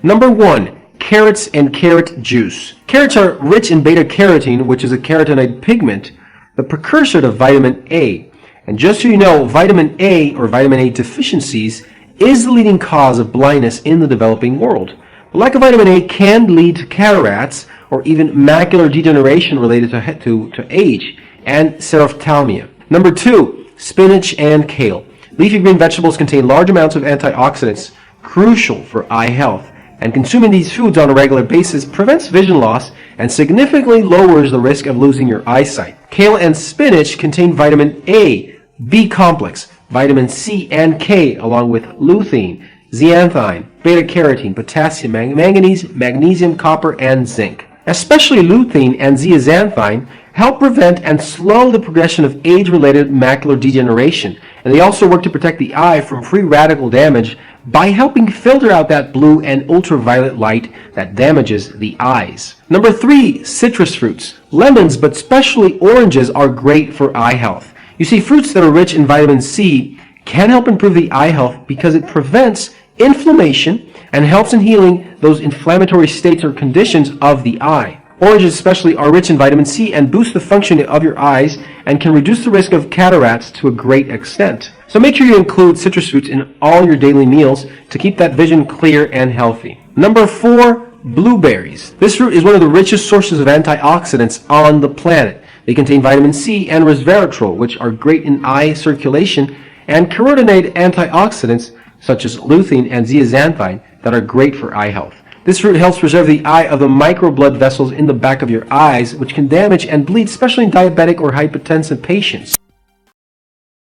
Number 1. Carrots and carrot juice. Carrots are rich in beta-carotene, which is a carotenoid pigment, the precursor to vitamin A. And just so you know, vitamin A or vitamin A deficiencies is the leading cause of blindness in the developing world. The lack of vitamin A can lead to cataracts or even macular degeneration related to age and xerophthalmia. Number 2. Spinach and kale. Leafy green vegetables contain large amounts of antioxidants crucial for eye health, and consuming these foods on a regular basis prevents vision loss and significantly lowers the risk of losing your eyesight. Kale and spinach contain vitamin A, B complex, vitamin C and K, along with lutein, zeaxanthin, beta-carotene, potassium, manganese, magnesium, copper, and zinc. Especially lutein and zeaxanthin help prevent and slow the progression of age-related macular degeneration, and they also work to protect the eye from free radical damage by helping filter out that blue and ultraviolet light that damages the eyes. Number 3, citrus fruits. Lemons, but especially oranges, are great for eye health. You see, fruits that are rich in vitamin C can help improve the eye health because it prevents inflammation and helps in healing those inflammatory states or conditions of the eye. Oranges especially are rich in vitamin C and boost the function of your eyes and can reduce the risk of cataracts to a great extent. So make sure you include citrus fruits in all your daily meals to keep that vision clear and healthy. Number 4, blueberries. This fruit is one of the richest sources of antioxidants on the planet. They contain vitamin C and resveratrol, which are great in eye circulation, and carotenoid antioxidants such as lutein and zeaxanthin that are great for eye health. This fruit helps preserve the eye of the micro blood vessels in the back of your eyes, which can damage and bleed, especially in diabetic or hypertensive patients.